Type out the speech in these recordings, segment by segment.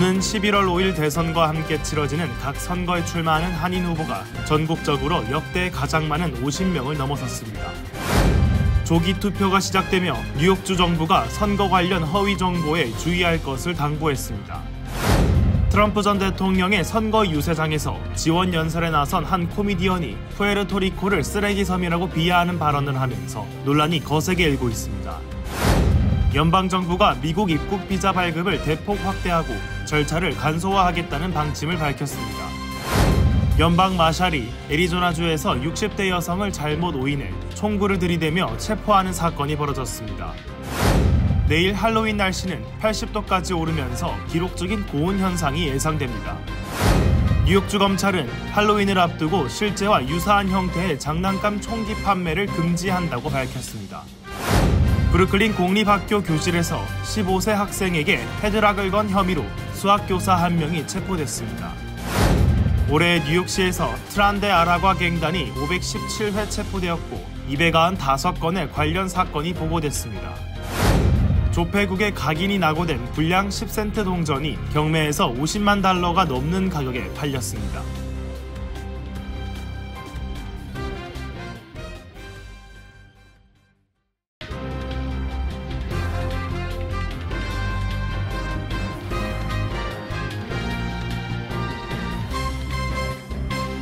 오는 11월 5일 대선과 함께 치러지는 각 선거에 출마하는 한인 후보가 전국적으로 역대 가장 많은 50명을 넘어섰습니다. 조기 투표가 시작되며 뉴욕주 정부가 선거 관련 허위 정보에 주의할 것을 당부했습니다. 트럼프 전 대통령의 선거 유세장에서 지원 연설에 나선 한 코미디언이 푸에르토리코를 쓰레기 섬이라고 비하하는 발언을 하면서 논란이 거세게 일고 있습니다. 연방정부가 미국 입국 비자 발급을 대폭 확대하고 절차를 간소화하겠다는 방침을 밝혔습니다. 연방 마샬이 애리조나주에서 60대 여성을 잘못 오인해 총구를 들이대며 체포하는 사건이 벌어졌습니다. 내일 할로윈 날씨는 80도까지 오르면서 기록적인 고온 현상이 예상됩니다. 뉴욕주 검찰은 할로윈을 앞두고 실제와 유사한 형태의 장난감 총기 판매를 금지한다고 밝혔습니다. 브루클린 공립학교 교실에서 15세 학생에게 헤드락을 건 혐의로 수학교사 1명이 체포됐습니다. 올해 뉴욕시에서 트란데 아라과 갱단이 517회 체포되었고 295건의 관련 사건이 보고됐습니다. 조폐국의 각인이 낙오된 불량 10센트 동전이 경매에서 $50만 넘는 가격에 팔렸습니다.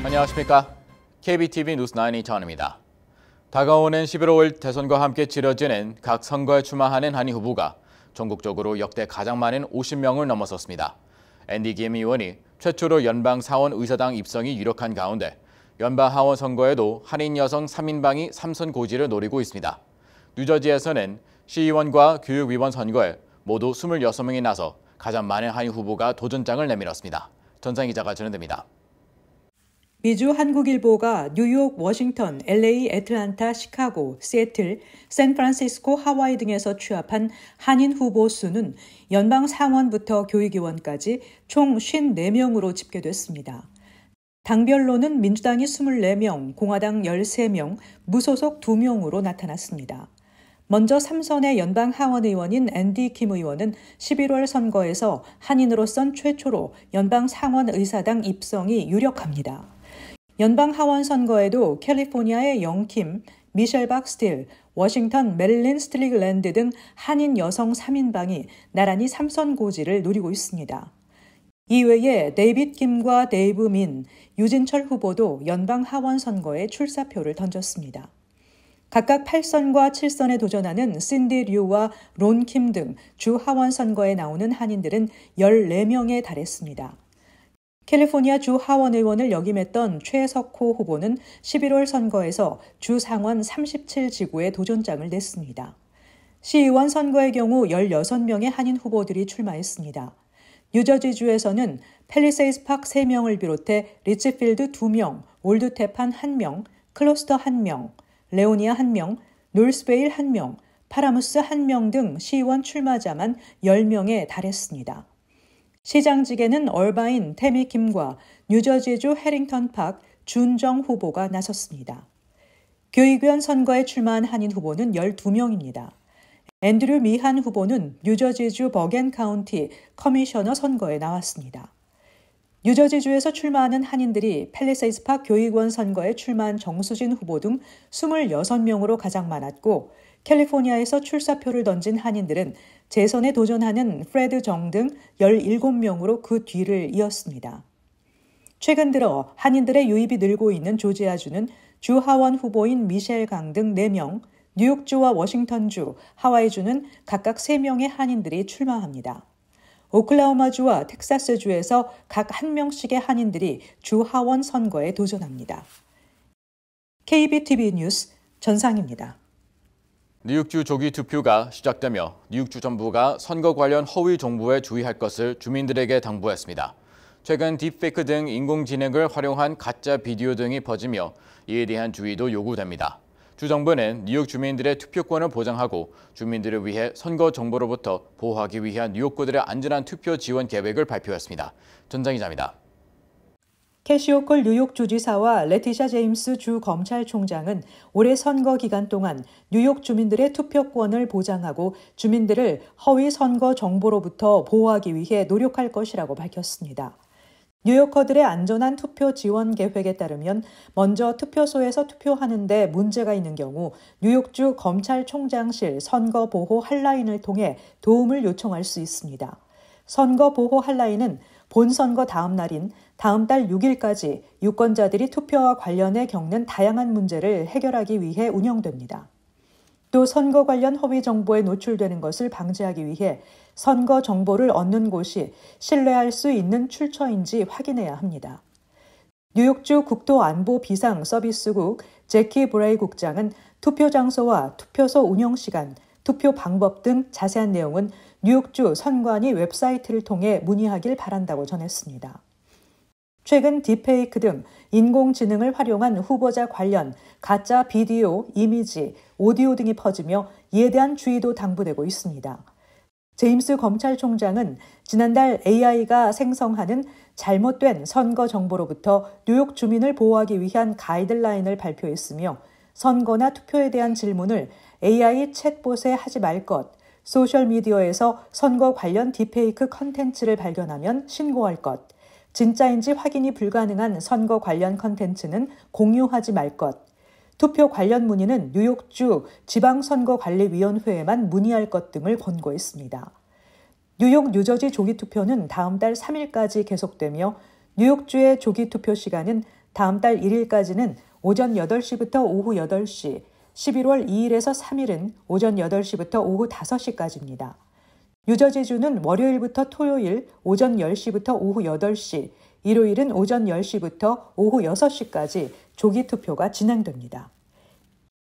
안녕하십니까. KBTV 뉴스9 이찬원입니다. 다가오는 11월 대선과 함께 치러지는 각 선거에 출마하는 한인 후보가 전국적으로 역대 가장 많은 50명을 넘어섰습니다. 앤디 김 의원이 최초로 연방 사원 의사당 입성이 유력한 가운데 연방 하원 선거에도 한인 여성 3인방이 3선 고지를 노리고 있습니다. 뉴저지에서는 시의원과 교육위원 선거에 모두 26명이 나서 가장 많은 한인 후보가 도전장을 내밀었습니다. 전상 기자가 전해드립니다. 미주 한국일보가 뉴욕, 워싱턴, LA, 애틀란타, 시카고, 시애틀, 샌프란시스코, 하와이 등에서 취합한 한인 후보 수는 연방 상원부터 교육위원까지 총 54명으로 집계됐습니다. 당별로는 민주당이 24명, 공화당 13명, 무소속 2명으로 나타났습니다. 먼저 3선의 연방 하원 의원인 앤디 김 의원은 11월 선거에서 한인으로선 최초로 연방 상원 의사당 입성이 유력합니다. 연방 하원 선거에도 캘리포니아의 영킴, 미셸 박스틸, 워싱턴 메릴린 스트릭랜드 등 한인 여성 3인방이 나란히 3선 고지를 누리고 있습니다. 이외에 데이빗 김과 데이브 민, 유진철 후보도 연방 하원 선거에 출사표를 던졌습니다. 각각 8선과 7선에 도전하는 신디 류와 론 킴 등 주 하원 선거에 나오는 한인들은 14명에 달했습니다. 캘리포니아 주 하원 의원을 역임했던 최석호 후보는 11월 선거에서 주 상원 37지구에 도전장을 냈습니다. 시의원 선거의 경우 16명의 한인 후보들이 출마했습니다. 뉴저지주에서는 팰리세이드 파크 3명을 비롯해 리치필드 2명, 올드테판 1명, 클로스터 1명, 레오니아 1명, 놀스베일 1명, 파라무스 1명 등 시의원 출마자만 10명에 달했습니다. 시장직에는 얼바인 태미 김과 뉴저지주 해링턴 파크 준정 후보가 나섰습니다. 교육위원 선거에 출마한 한인 후보는 12명입니다. 앤드류 미한 후보는 뉴저지주 버겐 카운티 커미셔너 선거에 나왔습니다. 뉴저지주에서 출마하는 한인들이 팰리세이드 파크 교육위원 선거에 출마한 정수진 후보 등 26명으로 가장 많았고 캘리포니아에서 출사표를 던진 한인들은 재선에 도전하는 프레드 정 등 17명으로 그 뒤를 이었습니다. 최근 들어 한인들의 유입이 늘고 있는 조지아주는 주 하원 후보인 미셸 강 등 4명, 뉴욕주와 워싱턴주, 하와이주는 각각 3명의 한인들이 출마합니다. 오클라호마주와 텍사스주에서 각 1명씩의 한인들이 주 하원 선거에 도전합니다. KBTV 뉴스 전상입니다. 뉴욕주 조기 투표가 시작되며 뉴욕주 정부가 선거 관련 허위 정보에 주의할 것을 주민들에게 당부했습니다. 최근 딥페이크 등 인공지능을 활용한 가짜 비디오 등이 퍼지며 이에 대한 주의도 요구됩니다. 주 정부는 뉴욕 주민들의 투표권을 보장하고 주민들을 위해 선거 정보로부터 보호하기 위한 뉴욕구들의 안전한 투표 지원 계획을 발표했습니다. 전장 기자입니다. 캐시 호컬 뉴욕 주지사와 레티샤 제임스 주 검찰총장은 올해 선거 기간 동안 뉴욕 주민들의 투표권을 보장하고 주민들을 허위 선거 정보로부터 보호하기 위해 노력할 것이라고 밝혔습니다. 뉴요커들의 안전한 투표 지원 계획에 따르면 먼저 투표소에서 투표하는데 문제가 있는 경우 뉴욕주 검찰총장실 선거보호 핫라인을 통해 도움을 요청할 수 있습니다. 선거보호 핫라인은 본선거 다음 날인 다음 달 6일까지 유권자들이 투표와 관련해 겪는 다양한 문제를 해결하기 위해 운영됩니다. 또 선거 관련 허위 정보에 노출되는 것을 방지하기 위해 선거 정보를 얻는 곳이 신뢰할 수 있는 출처인지 확인해야 합니다. 뉴욕주 국토안보 비상서비스국 제키 브레이 국장은 투표 장소와 투표소 운영 시간, 투표 방법 등 자세한 내용은 뉴욕주 선관위 웹사이트를 통해 문의하길 바란다고 전했습니다. 최근 딥페이크 등 인공지능을 활용한 후보자 관련 가짜 비디오, 이미지, 오디오 등이 퍼지며 이에 대한 주의도 당부되고 있습니다. 제임스 검찰총장은 지난달 AI가 생성하는 잘못된 선거 정보로부터 뉴욕 주민을 보호하기 위한 가이드라인을 발표했으며 선거나 투표에 대한 질문을 AI 챗봇에 하지 말 것, 소셜미디어에서 선거 관련 딥페이크 컨텐츠를 발견하면 신고할 것, 진짜인지 확인이 불가능한 선거 관련 컨텐츠는 공유하지 말 것, 투표 관련 문의는 뉴욕주 지방선거관리위원회에만 문의할 것 등을 권고했습니다. 뉴욕, 뉴저지 조기투표는 다음 달 3일까지 계속되며 뉴욕주의 조기투표 시간은 다음 달 1일까지는 오전 8시부터 오후 8시, 11월 2일에서 3일은 오전 8시부터 오후 5시까지입니다. 뉴저지주는 월요일부터 토요일 오전 10시부터 오후 8시, 일요일은 오전 10시부터 오후 6시까지 조기 투표가 진행됩니다.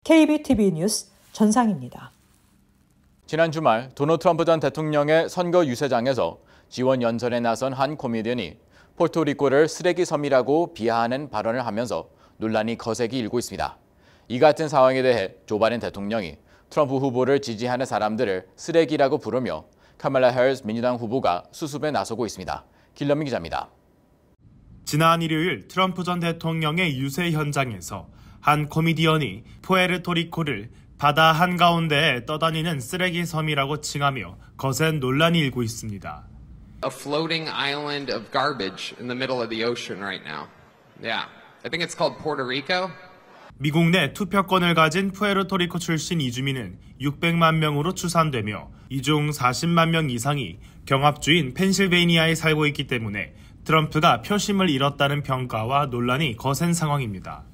KBTV 뉴스 전상입니다. 지난 주말 도널드 트럼프 전 대통령의 선거 유세장에서 지원 연설에 나선 한 코미디언이 포르토리코를 쓰레기 섬이라고 비하하는 발언을 하면서 논란이 거세게 일고 있습니다. 이 같은 상황에 대해 조 바이든 대통령이 트럼프 후보를 지지하는 사람들을 쓰레기라고 부르며 카말라 해리스 민주당 후보가 수습에 나서고 있습니다. 길러민 기자입니다. 지난 일요일 트럼프 전 대통령의 유세 현장에서 한 코미디언이 푸에르토리코를 바다 한가운데에 떠다니는 쓰레기 섬이라고 칭하며 거센 논란이 일고 있습니다. A floating island of garbage in the middle of the ocean right now. Yeah, I think it's called Puerto Rico. 미국 내 투표권을 가진 푸에르토리코 출신 이주민은 600만 명으로 추산되며 이 중 40만 명 이상이 경합주인 펜실베이니아에 살고 있기 때문에 트럼프가 표심을 잃었다는 평가와 논란이 거센 상황입니다.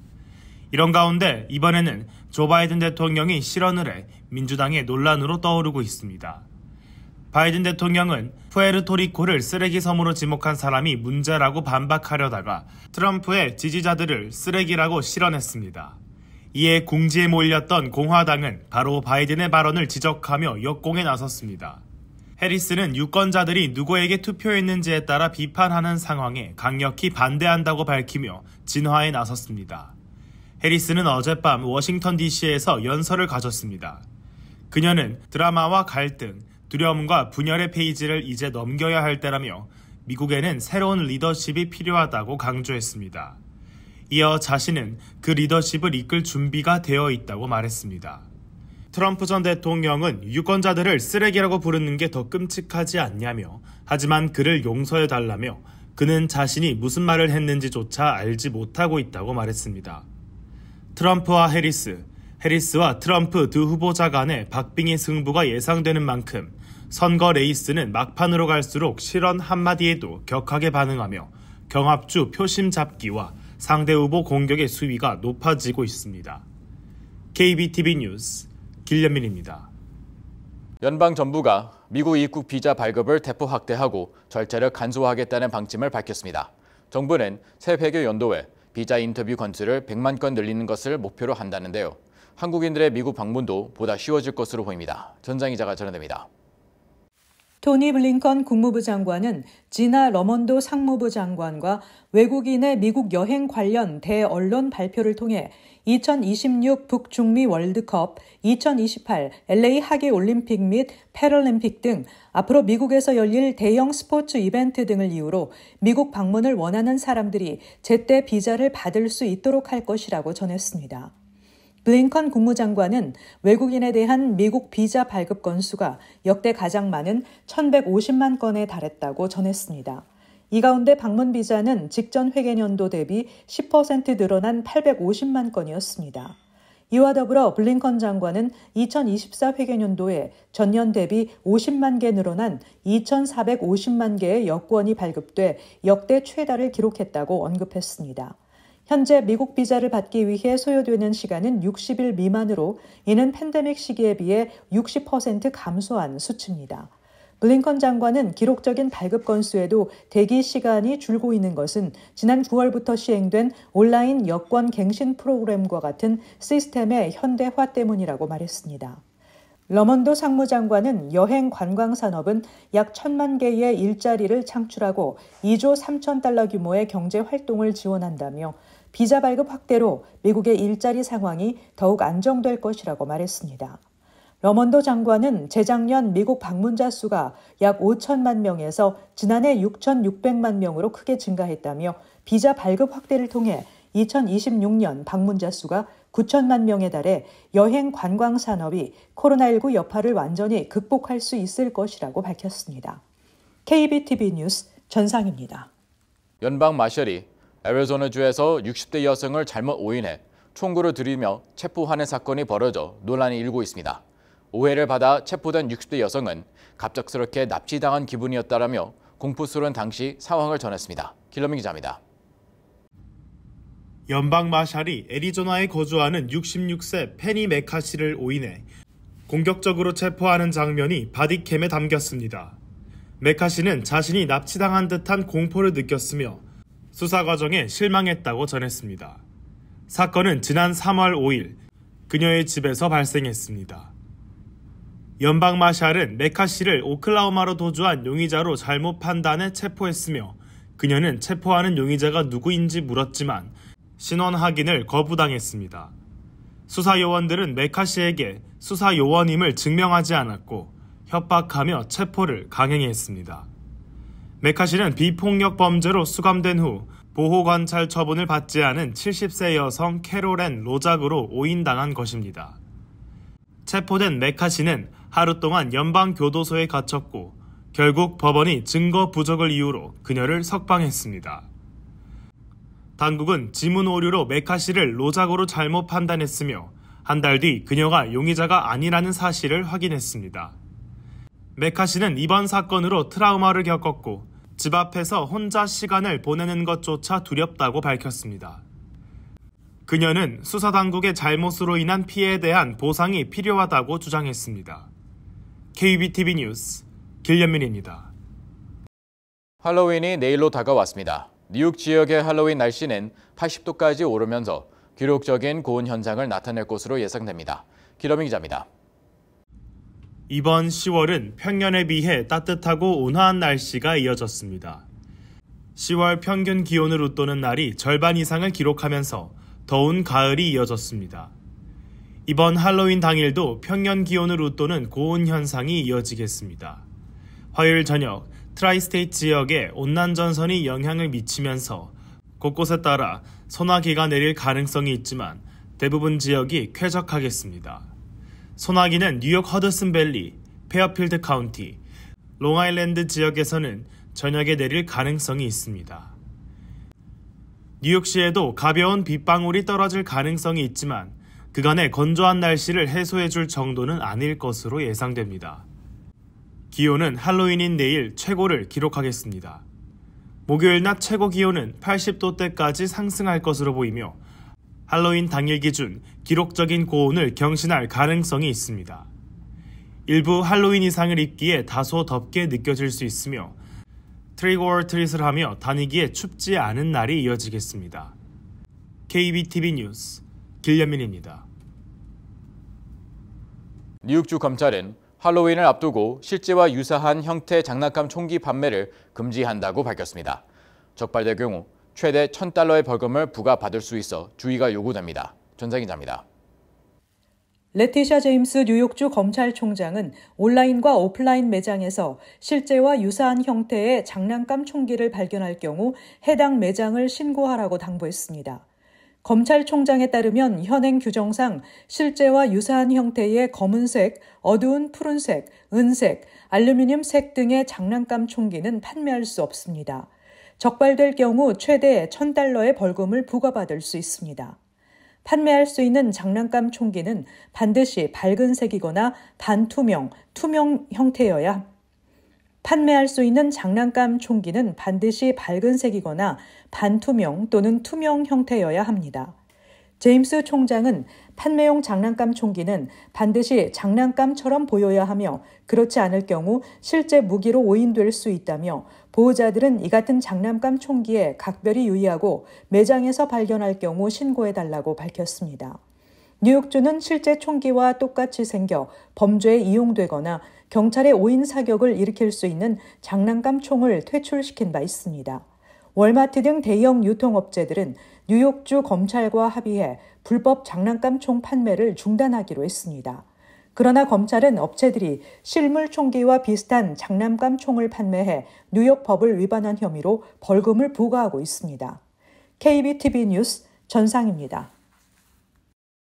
이런 가운데 이번에는 조 바이든 대통령이 실언을 해 민주당의 논란으로 떠오르고 있습니다. 바이든 대통령은 푸에르토리코를 쓰레기 섬으로 지목한 사람이 문제라고 반박하려다가 트럼프의 지지자들을 쓰레기라고 실언했습니다. 이에 궁지에 몰렸던 공화당은 바로 바이든의 발언을 지적하며 역공에 나섰습니다. 해리스는 유권자들이 누구에게 투표했는지에 따라 비판하는 상황에 강력히 반대한다고 밝히며 진화에 나섰습니다. 해리스는 어젯밤 워싱턴 DC에서 연설을 가졌습니다. 그녀는 드라마와 갈등, 두려움과 분열의 페이지를 이제 넘겨야 할 때라며 미국에는 새로운 리더십이 필요하다고 강조했습니다. 이어 자신은 그 리더십을 이끌 준비가 되어 있다고 말했습니다. 트럼프 전 대통령은 유권자들을 쓰레기라고 부르는 게 더 끔찍하지 않냐며 하지만 그를 용서해달라며 그는 자신이 무슨 말을 했는지조차 알지 못하고 있다고 말했습니다. 트럼프와 해리스와 트럼프 두 후보자 간의 박빙의 승부가 예상되는 만큼 선거 레이스는 막판으로 갈수록 실언 한마디에도 격하게 반응하며 경합주 표심 잡기와 상대 후보 공격의 수위가 높아지고 있습니다. KBTV 뉴스 길련민입니다. 연방정부가 미국 입국 비자 발급을 대폭 확대하고 절차를 간소화하겠다는 방침을 밝혔습니다. 정부는 새 회계 연도에 비자 인터뷰 건수를 100만 건 늘리는 것을 목표로 한다는데요. 한국인들의 미국 방문도 보다 쉬워질 것으로 보입니다. 전장 기자가 전해드립니다. 토니 블링컨 국무부 장관은 지나 러먼도 상무부 장관과 외국인의 미국 여행 관련 대언론 발표를 통해 2026 북중미 월드컵, 2028 LA 하계올림픽 및 패럴림픽 등 앞으로 미국에서 열릴 대형 스포츠 이벤트 등을 이유로 미국 방문을 원하는 사람들이 제때 비자를 받을 수 있도록 할 것이라고 전했습니다. 블링컨 국무장관은 외국인에 대한 미국 비자 발급 건수가 역대 가장 많은 1,150만 건에 달했다고 전했습니다. 이 가운데 방문 비자는 직전 회계년도 대비 10% 늘어난 850만 건이었습니다. 이와 더불어 블링컨 장관은 2024 회계년도에 전년 대비 50만 개 늘어난 2,450만 개의 여권이 발급돼 역대 최다를 기록했다고 언급했습니다. 현재 미국 비자를 받기 위해 소요되는 시간은 60일 미만으로 이는 팬데믹 시기에 비해 60% 감소한 수치입니다. 블링컨 장관은 기록적인 발급 건수에도 대기 시간이 줄고 있는 것은 지난 9월부터 시행된 온라인 여권 갱신 프로그램과 같은 시스템의 현대화 때문이라고 말했습니다. 러먼도 상무장관은 여행 관광 산업은 약 1,000만 개의 일자리를 창출하고 2조 3천 달러 규모의 경제 활동을 지원한다며 비자 발급 확대로 미국의 일자리 상황이 더욱 안정될 것이라고 말했습니다. 러먼도 장관은 재작년 미국 방문자 수가 약 5천만 명에서 지난해 6,600만 명으로 크게 증가했다며 비자 발급 확대를 통해 2026년 방문자 수가 9천만 명에 달해 여행 관광 산업이 코로나19 여파를 완전히 극복할 수 있을 것이라고 밝혔습니다. KBTV 뉴스 전상입니다. 연방 마셜이 애리조나주에서 60대 여성을 잘못 오인해 총구를 들이며 체포하는 사건이 벌어져 논란이 일고 있습니다. 오해를 받아 체포된 60대 여성은 갑작스럽게 납치당한 기분이었다라며 공포스러운 당시 상황을 전했습니다. 길러민 기자입니다. 연방 마샬이 애리조나에 거주하는 66세 페니 메카시를 오인해 공격적으로 체포하는 장면이 바디캠에 담겼습니다. 메카시는 자신이 납치당한 듯한 공포를 느꼈으며 수사 과정에 실망했다고 전했습니다. 사건은 지난 3월 5일 그녀의 집에서 발생했습니다. 연방 마샬은 메카시를 오클라호마로 도주한 용의자로 잘못 판단해 체포했으며 그녀는 체포하는 용의자가 누구인지 물었지만 신원 확인을 거부당했습니다. 수사 요원들은 메카시에게 수사 요원임을 증명하지 않았고 협박하며 체포를 강행했습니다. 메카시는 비폭력 범죄로 수감된 후 보호관찰 처분을 받지 않은 70세 여성 캐롤앤 로작으로 오인당한 것입니다. 체포된 메카시는 하루 동안 연방교도소에 갇혔고 결국 법원이 증거 부족을 이유로 그녀를 석방했습니다. 당국은 지문 오류로 메카시를 로작으로 잘못 판단했으며 한 달 뒤 그녀가 용의자가 아니라는 사실을 확인했습니다. 메카시는 이번 사건으로 트라우마를 겪었고 집 앞에서 혼자 시간을 보내는 것조차 두렵다고 밝혔습니다. 그녀는 수사당국의 잘못으로 인한 피해에 대한 보상이 필요하다고 주장했습니다. KBTV 뉴스 길련민입니다. 할로윈이 내일로 다가왔습니다. 뉴욕 지역의 할로윈 날씨는 80도까지 오르면서 기록적인 고온 현상을 나타낼 것으로 예상됩니다. 길러민 기자입니다. 이번 10월은 평년에 비해 따뜻하고 온화한 날씨가 이어졌습니다. 10월 평균 기온을 웃도는 날이 절반 이상을 기록하면서 더운 가을이 이어졌습니다. 이번 할로윈 당일도 평년 기온을 웃도는 고온 현상이 이어지겠습니다. 화요일 저녁 트라이스테이트 지역에 온난 전선이 영향을 미치면서 곳곳에 따라 소나기가 내릴 가능성이 있지만 대부분 지역이 쾌적하겠습니다. 소나기는 뉴욕 허드슨밸리, 페어필드 카운티, 롱아일랜드 지역에서는 저녁에 내릴 가능성이 있습니다. 뉴욕시에도 가벼운 빗방울이 떨어질 가능성이 있지만 그간의 건조한 날씨를 해소해줄 정도는 아닐 것으로 예상됩니다. 기온은 할로윈인 내일 최고를 기록하겠습니다. 목요일 낮 최고 기온은 80도대까지 상승할 것으로 보이며 할로윈 당일 기준 기록적인 고온을 경신할 가능성이 있습니다. 일부 할로윈 의상을 입기에 다소 덥게 느껴질 수 있으며 트릭 오어 트릿을 하며 다니기에 춥지 않은 날이 이어지겠습니다. KBTV 뉴스 길련민입니다. 뉴욕주 검찰은 할로윈을 앞두고 실제와 유사한 형태의 장난감 총기 판매를 금지한다고 밝혔습니다. 적발될 경우 최대 $1,000의 벌금을 부과받을 수 있어 주의가 요구됩니다. 전상 기자입니다. 레티샤 제임스 뉴욕주 검찰총장은 온라인과 오프라인 매장에서 실제와 유사한 형태의 장난감 총기를 발견할 경우 해당 매장을 신고하라고 당부했습니다. 검찰총장에 따르면 현행 규정상 실제와 유사한 형태의 검은색, 어두운 푸른색, 은색, 알루미늄색 등의 장난감 총기는 판매할 수 없습니다. 적발될 경우 최대 $1,000의 벌금을 부과받을 수 있습니다. 판매할 수 있는 장난감 총기는 반드시 밝은색이거나 반투명, 투명 형태여야 판매할 수 있는 장난감 총기는 반드시 밝은색이거나 반투명 또는 투명 형태여야 합니다. 제임스 총장은 판매용 장난감 총기는 반드시 장난감처럼 보여야 하며 그렇지 않을 경우 실제 무기로 오인될 수 있다며 보호자들은 이 같은 장난감 총기에 각별히 유의하고 매장에서 발견할 경우 신고해달라고 밝혔습니다. 뉴욕주는 실제 총기와 똑같이 생겨 범죄에 이용되거나 경찰의 오인 사격을 일으킬 수 있는 장난감 총을 퇴출시킨 바 있습니다. 월마트 등 대형 유통업체들은 뉴욕주 검찰과 합의해 불법 장난감 총 판매를 중단하기로 했습니다. 그러나 검찰은 업체들이 실물 총기와 비슷한 장난감 총을 판매해 뉴욕 법을 위반한 혐의로 벌금을 부과하고 있습니다. KBTV 뉴스 전상입니다.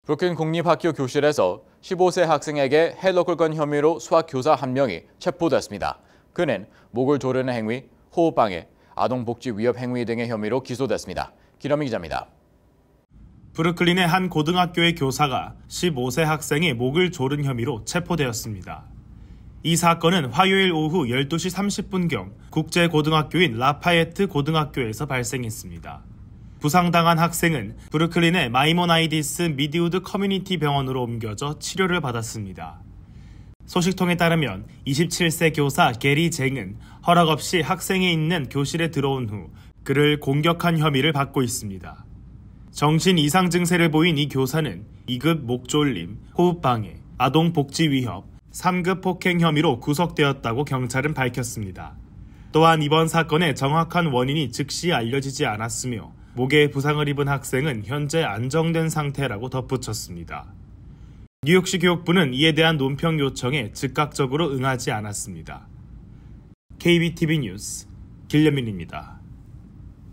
브루클린 공립학교 교실에서 15세 학생에게 헬로콜 건 혐의로 수학 교사 1명이 체포됐습니다. 그는 목을 조르는 행위, 호흡방해, 아동복지 위협 행위 등의 혐의로 기소됐습니다. 기러미 기자입니다. 브루클린의 한 고등학교의 교사가 15세 학생의 목을 조른 혐의로 체포되었습니다. 이 사건은 화요일 오후 12시 30분경 국제고등학교인 라파예트 고등학교에서 발생했습니다. 부상당한 학생은 브루클린의 마이모나이디스 미디우드 커뮤니티 병원으로 옮겨져 치료를 받았습니다. 소식통에 따르면 27세 교사 게리 쟁은 허락 없이 학생이 있는 교실에 들어온 후 그를 공격한 혐의를 받고 있습니다. 정신 이상 증세를 보인 이 교사는 2급 목졸림, 호흡방해, 아동복지 위협, 3급 폭행 혐의로 구속되었다고 경찰은 밝혔습니다. 또한 이번 사건의 정확한 원인이 즉시 알려지지 않았으며 목에 부상을 입은 학생은 현재 안정된 상태라고 덧붙였습니다. 뉴욕시 교육부는 이에 대한 논평 요청에 즉각적으로 응하지 않았습니다. KBTV 뉴스 길레민입니다.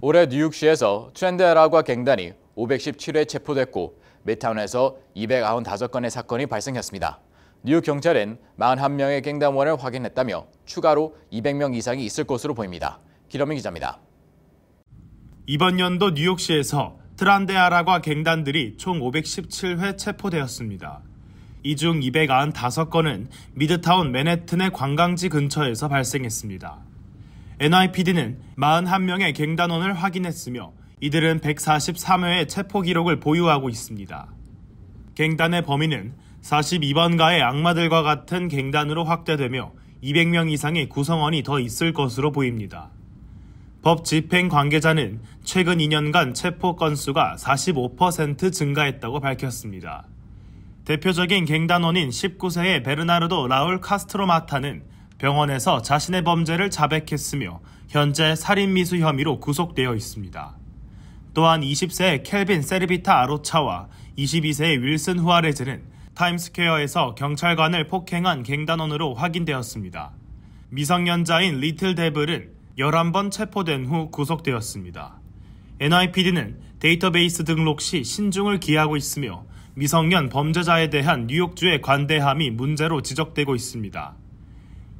올해 뉴욕시에서 트렌드 에라과 갱단이 517회 체포됐고 미드타운에서 295건의 사건이 발생했습니다. 뉴욕 경찰은 41명의 갱단원을 확인했다며 추가로 200명 이상이 있을 것으로 보입니다. 기러미 기자입니다. 이번 연도 뉴욕시에서 트란데아라과 갱단들이 총 517회 체포되었습니다. 이 중 295건은 미드타운 맨해튼의 관광지 근처에서 발생했습니다. NYPD는 41명의 갱단원을 확인했으며 이들은 143회의 체포 기록을 보유하고 있습니다. 갱단의 범위는 42번가의 악마들과 같은 갱단으로 확대되며 200명 이상의 구성원이 더 있을 것으로 보입니다. 법 집행 관계자는 최근 2년간 체포 건수가 45% 증가했다고 밝혔습니다. 대표적인 갱단원인 19세의 베르나르도 라울 카스트로마타는 병원에서 자신의 범죄를 자백했으며 현재 살인미수 혐의로 구속되어 있습니다. 또한 20세의 켈빈 세르비타 아로차와 22세의 윌슨 후아레즈는 타임스퀘어에서 경찰관을 폭행한 갱단원으로 확인되었습니다. 미성년자인 리틀 데블은 11번 체포된 후 구속되었습니다. NYPD는 데이터베이스 등록 시 신중을 기하고 있으며 미성년 범죄자에 대한 뉴욕주의 관대함이 문제로 지적되고 있습니다.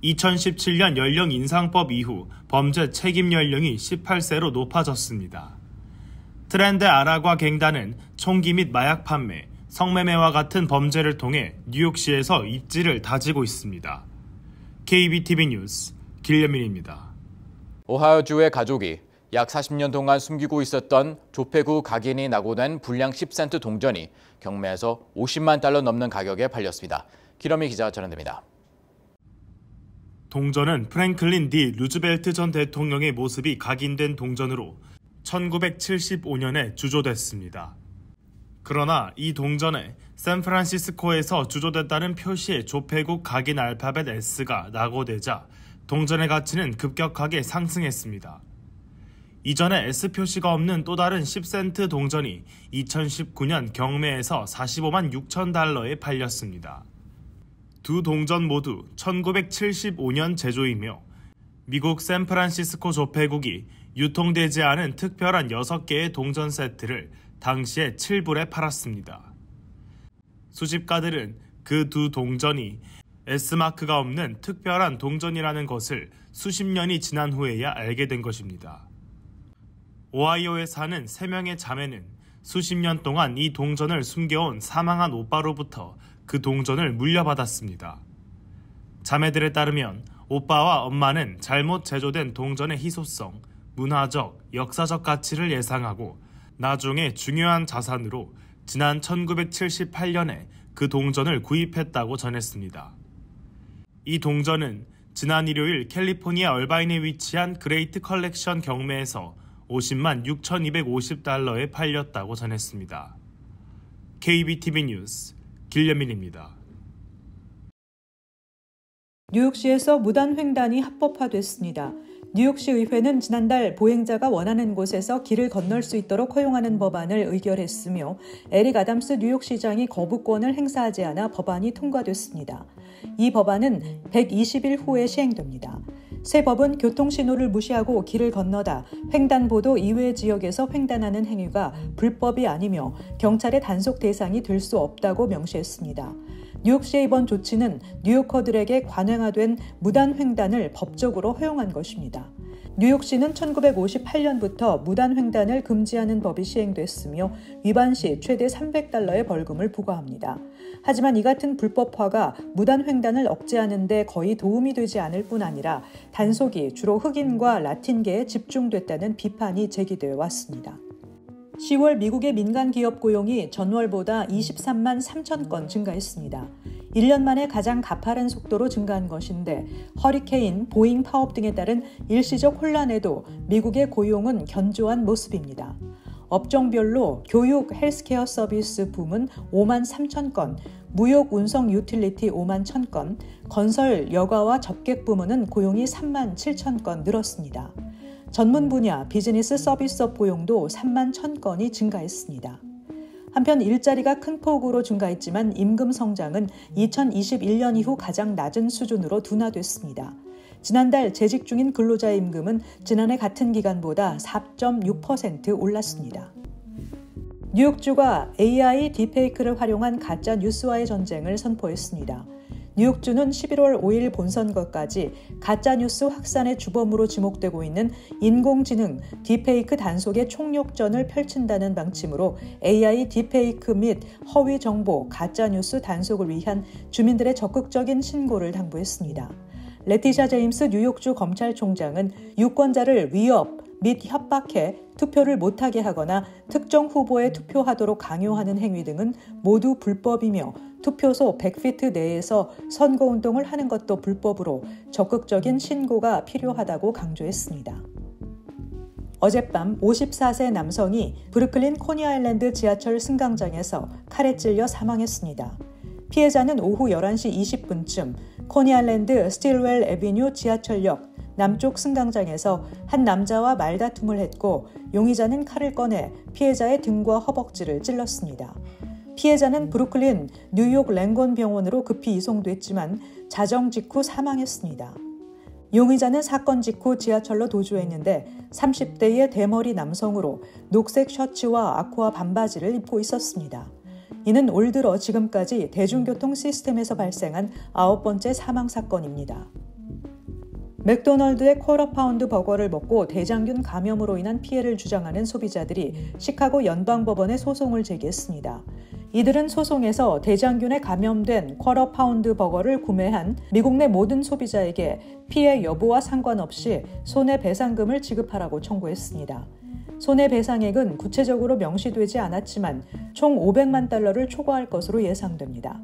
2017년 연령 인상법 이후 범죄 책임 연령이 18세로 높아졌습니다. 트렌드 아라과 갱단은 총기 및 마약 판매, 성매매와 같은 범죄를 통해 뉴욕시에서 입지를 다지고 있습니다. KBTV 뉴스 길레민입니다. 오하이오주의 가족이 약 40년 동안 숨기고 있었던 조폐구 각인이 낙오된 불량 10센트 동전이 경매에서 $50만 넘는 가격에 팔렸습니다. 기러미 기자가 전해드립니다. 동전은 프랭클린 D 루즈벨트 전 대통령의 모습이 각인된 동전으로 1975년에 주조됐습니다. 그러나 이 동전에 샌프란시스코에서 주조됐다는 표시의 조폐국 각인 알파벳 S가 낙오되자 동전의 가치는 급격하게 상승했습니다. 이전에 S 표시가 없는 또 다른 10센트 동전이 2019년 경매에서 45만 6천 달러에 팔렸습니다. 두 동전 모두 1975년 제조이며 미국 샌프란시스코 조폐국이 유통되지 않은 특별한 6개의 동전 세트를 당시에 7불에 팔았습니다. 수집가들은 그 두 동전이 S마크가 없는 특별한 동전이라는 것을 수십 년이 지난 후에야 알게 된 것입니다. 오하이오에 사는 3명의 자매는 수십 년 동안 이 동전을 숨겨온 사망한 오빠로부터 그 동전을 물려받았습니다. 자매들에 따르면 오빠와 엄마는 잘못 제조된 동전의 희소성, 문화적, 역사적 가치를 예상하고 나중에 중요한 자산으로 지난 1978년에 그 동전을 구입했다고 전했습니다. 이 동전은 지난 일요일 캘리포니아 얼바인에 위치한 그레이트 컬렉션 경매에서 50만 6,250달러에 팔렸다고 전했습니다. KBTV 뉴스 길려민입니다. 뉴욕시에서 무단 횡단이 합법화됐습니다. 뉴욕시 의회는 지난달 보행자가 원하는 곳에서 길을 건널 수 있도록 허용하는 법안을 의결했으며 에릭 아담스 뉴욕시장이 거부권을 행사하지 않아 법안이 통과됐습니다. 이 법안은 120일 후에 시행됩니다. 새 법은 교통신호를 무시하고 길을 건너다 횡단보도 이외 지역에서 횡단하는 행위가 불법이 아니며 경찰의 단속 대상이 될 수 없다고 명시했습니다. 뉴욕시의 이번 조치는 뉴요커들에게 관행화된 무단 횡단을 법적으로 허용한 것입니다. 뉴욕시는 1958년부터 무단 횡단을 금지하는 법이 시행됐으며 위반 시 최대 $300의 벌금을 부과합니다. 하지만 이 같은 불법화가 무단 횡단을 억제하는 데 거의 도움이 되지 않을 뿐 아니라 단속이 주로 흑인과 라틴계에 집중됐다는 비판이 제기되어 왔습니다. 10월 미국의 민간 기업 고용이 전월보다 23만 3천 건 증가했습니다. 1년 만에 가장 가파른 속도로 증가한 것인데 허리케인, 보잉 파업 등에 따른 일시적 혼란에도 미국의 고용은 견조한 모습입니다. 업종별로 교육, 헬스케어 서비스 붐은 5만 3천 건, 무역, 운송, 유틸리티 5만 1천 건, 건설, 여가와 접객 부문은 고용이 3만 7천 건 늘었습니다. 전문 분야, 비즈니스 서비스업 고용도 3만 1천 건이 증가했습니다. 한편 일자리가 큰 폭으로 증가했지만 임금 성장은 2021년 이후 가장 낮은 수준으로 둔화됐습니다. 지난달 재직 중인 근로자의 임금은 지난해 같은 기간보다 4.6% 올랐습니다. 뉴욕주가 AI 딥페이크를 활용한 가짜 뉴스와의 전쟁을 선포했습니다. 뉴욕주는 11월 5일 본선거까지 가짜뉴스 확산의 주범으로 지목되고 있는 인공지능 딥페이크 단속의 총력전을 펼친다는 방침으로 AI 딥페이크 및 허위 정보, 가짜뉴스 단속을 위한 주민들의 적극적인 신고를 당부했습니다. 레티샤 제임스 뉴욕주 검찰총장은 유권자를 위협 및 협박해 투표를 못하게 하거나 특정 후보에 투표하도록 강요하는 행위 등은 모두 불법이며 투표소 100피트 내에서 선거운동을 하는 것도 불법으로 적극적인 신고가 필요하다고 강조했습니다. 어젯밤 54세 남성이 브루클린 코니아일랜드 지하철 승강장에서 칼에 찔려 사망했습니다. 피해자는 오후 11시 20분쯤 코니아일랜드 스틸웰 애비뉴 지하철역 남쪽 승강장에서 한 남자와 말다툼을 했고 용의자는 칼을 꺼내 피해자의 등과 허벅지를 찔렀습니다. 피해자는 브루클린 뉴욕 랭건 병원으로 급히 이송됐지만 자정 직후 사망했습니다. 용의자는 사건 직후 지하철로 도주했는데 30대의 대머리 남성으로 녹색 셔츠와 아쿠아 반바지를 입고 있었습니다. 이는 올 들어 지금까지 대중교통 시스템에서 발생한 9번째 사망 사건입니다. 맥도널드의 쿼터 파운드 버거를 먹고 대장균 감염으로 인한 피해를 주장하는 소비자들이 시카고 연방법원에 소송을 제기했습니다. 이들은 소송에서 대장균에 감염된 쿼터 파운드 버거를 구매한 미국 내 모든 소비자에게 피해 여부와 상관없이 손해배상금을 지급하라고 청구했습니다. 손해배상액은 구체적으로 명시되지 않았지만 총 $500만 달러를 초과할 것으로 예상됩니다.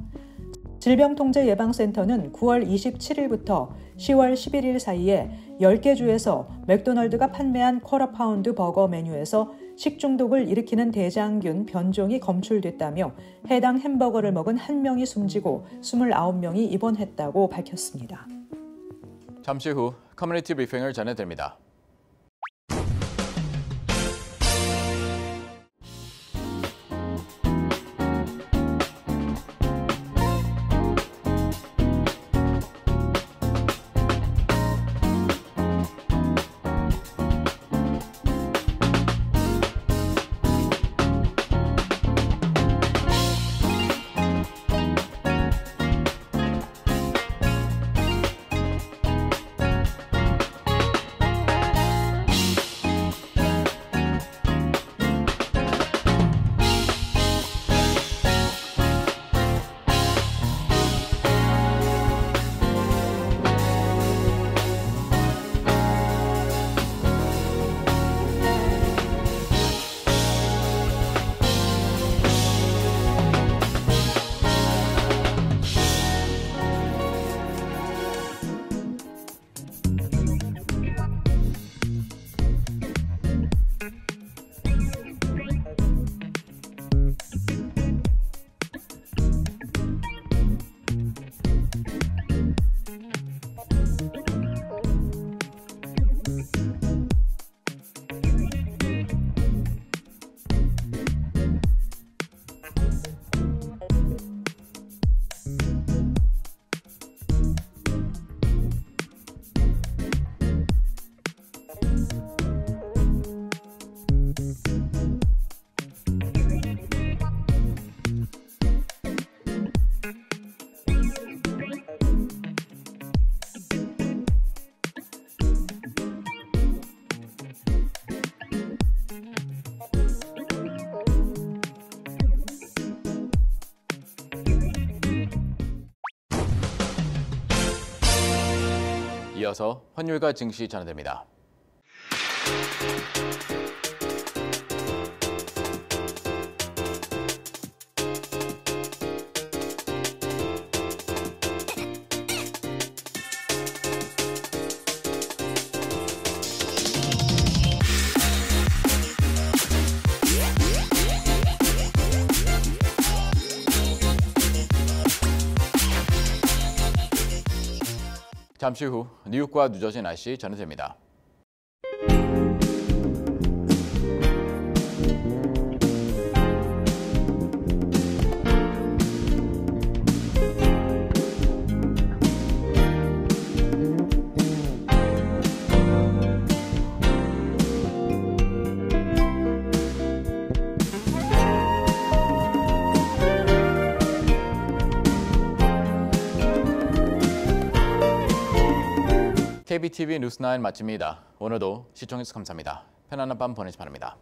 질병통제예방센터는 9월 27일부터 10월 11일 사이에 10개 주에서 맥도널드가 판매한 쿼터 파운드 버거 메뉴에서 식중독을 일으키는 대장균 변종이 검출됐다며 해당 햄버거를 먹은 1명이 숨지고 29명이 입원했다고 밝혔습니다. 잠시 후 커뮤니티 브리핑을 전해드립니다. 이어서 환율과 증시 전해드립니다. 잠시 후 뉴욕과 뉴저지 날씨 전해드립니다. KBTV 뉴스9 마칩니다. 오늘도 시청해주셔서 감사합니다. 편안한 밤 보내시 바랍니다.